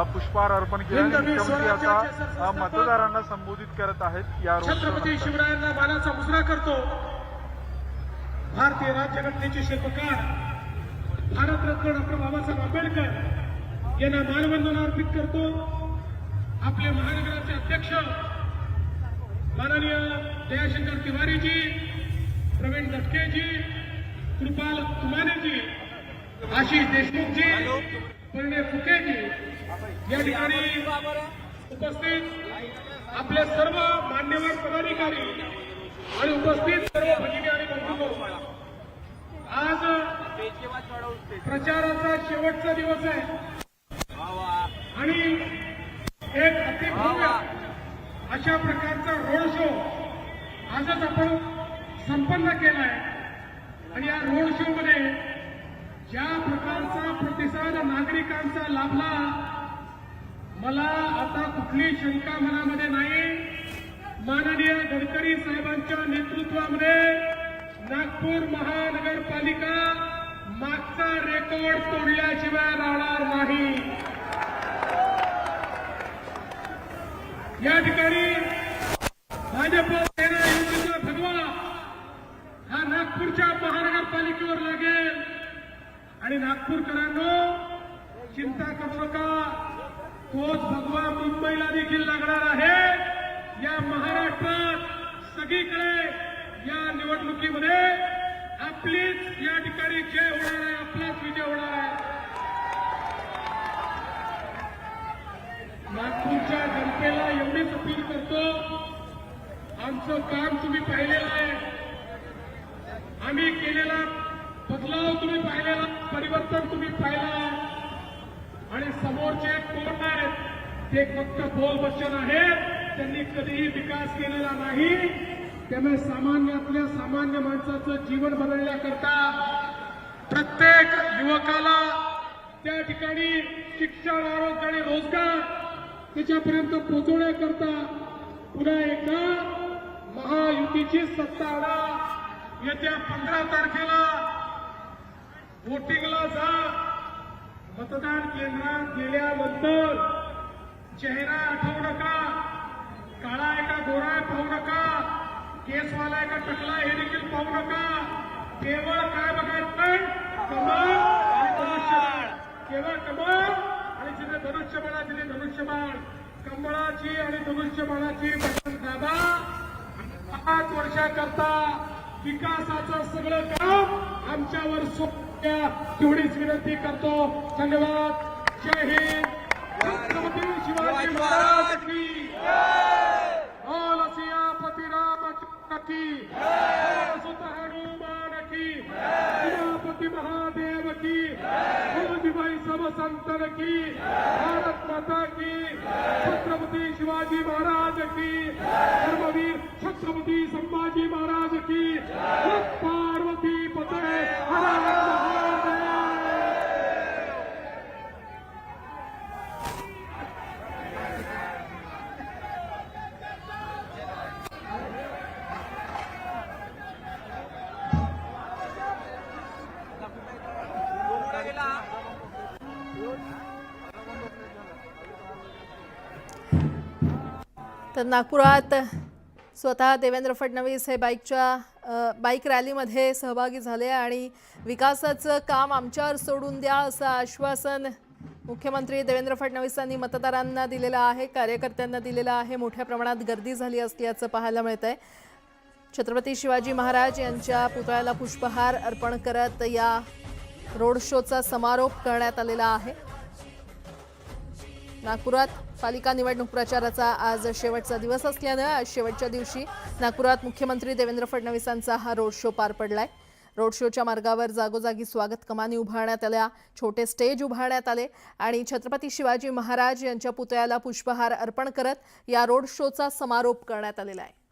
पुष्पहार अर्पण केले आणि मुख्यमंत्री आता मतदारांना संबोधित करत आहेत। या छत्रपती शिवरायांना मानाचा मुजरा करतो। भारतीय राज्यघटनेचे शिल्पकार भारतरत्न डॉक्टर बाबासाहेब आंबेडकर यांना मानवंदना अर्पित करतो। आपले महानगराचे अध्यक्ष माननीय दयाशंकर तिवारी जी, प्रवीण दटके जी, कृपाल तुमाने जी, आशीष देशमुख जी, परिणय फुके जी या ठिकाणी उपस्थित आपले सर्व मान्यवर पदाधिकारी आणि उपस्थित सर्व भगिनी आणि बंधू, आज प्रचाराचा शेवटचा दिवस आहे आणि एक अतिभव्य अशा प्रकारचा रोड शो आजच आपण संपन्न केलाय आणि या रोड शो मध्ये ज्या प्रकारचा प्रतिसाद नागरिकांचा लाभला, मला आता कुठली शंका मनामध्ये नाही। माननीय गडकरी साहेबांच्या नेतृत्वामध्ये नागपूर महानगरपालिका मागचा रेकॉर्ड तोडल्याशिवाय राहणार नाही। या ठिकाणी भाजप सेना युतीचा भगवा हा नागपूरच्या महानगरपालिकेवर लागेल आणि नागपूरकरांनो चिंता करू नका, तोच भगवा मुंबईला देखील लागणार आहे। या महाराष्ट्रात सगळीकडे या निवडणुकीमध्ये आपलीच या ठिकाणी जय होणार आहे, आपलाच विजय होणार आहे। नागपूरच्या जनतेला एवढीच अपील करतो, आमचं काम तुम्ही पाहिलेलं आहे, आम्ही केलेला बदलाव तुम्ही पाहिलेला, परिवर्तन तुम्ही पाहिलं आणि समोरचे कोण आहेत ते फक्त बोलवचन आहेत, त्यांनी कधीही विकास केलेला नाही। त्यामुळे सामान्यातल्या सामान्य माणसाचं जीवन बदलण्याकरता प्रत्येक युवकाला त्या ठिकाणी शिक्षण, आरोग्य आणि रोजगार त्याच्यापर्यंत पोहोचवण्याकरता पुन्हा एकदा महायुतीची सत्ता आणा। येत्या 15 तारखेला वोटिंगला जा। मतदान केंद्रात गेल्यानंतर चेहरा आठवू नका, काळा आहे का गोरा आहे पाहू नका, केसवाला आहे का टकला हे देखील पाहू नका। केवळ काय बघायचं, कमळ आणि धनुष्यबाण, केवळ कमळ आणि जिथे धनुष्यबाणा तिथे धनुष्यबाण, कमळाची आणि धनुष्यबाणाची बटन दाबा। 5 वर्षाकरता विकासाचं सगळं काम आमच्यावर सोपवून तेवढीच विनंती करतो। धन्यवाद। जय हिंद। छत्रपती शिवाजी महाराज की बोल, सियापती रामचंद्र की बोल, सुत हनुमान की, उमापति महादेव की, भाई सब संतन की, भारत माता की, छत्रपती शिवाजी महाराज की, धर्मवीर छत्रपती संभाजी महाराज की, पार्वती पते हर हर महादेव। तर नागपुरात स्वतः देवेंद्र फडणवीस हे बाईक रॅलीमध्ये सहभागी झाले आणि विकासाचं काम आमच्यावर सोडून द्या असं आश्वासन मुख्यमंत्री देवेंद्र फडणवीसांनी मतदारांना दिलेलं आहे, कार्यकर्त्यांना दिलेलं आहे। मोठ्या प्रमाणात गर्दी झाली असल्याचं पाहायला मिळतंय। छत्रपती शिवाजी महाराज यांच्या पुतळ्याला पुष्पहार अर्पण करत या रोड शोचा समारोप करण्यात आलेला आहे। नागपुरात पालिका निवडणूक प्रचाराचा आज शेवटचा दिवस असल्याने आज शेवटच्या दिवशी नागपुरात मुख्यमंत्री देवेंद्र फडणवीसांचा हा रोड शो पार पडलाय। रोड शोच्या मार्गावर जागोजागी स्वागत कमानी उभारण्यात आल्या, छोटे स्टेज उभारण्यात आले आणि छत्रपती शिवाजी महाराज यांच्या पुतळ्याला पुष्पहार अर्पण करत या रोड शोचा समारोप करण्यात आलेला आहे।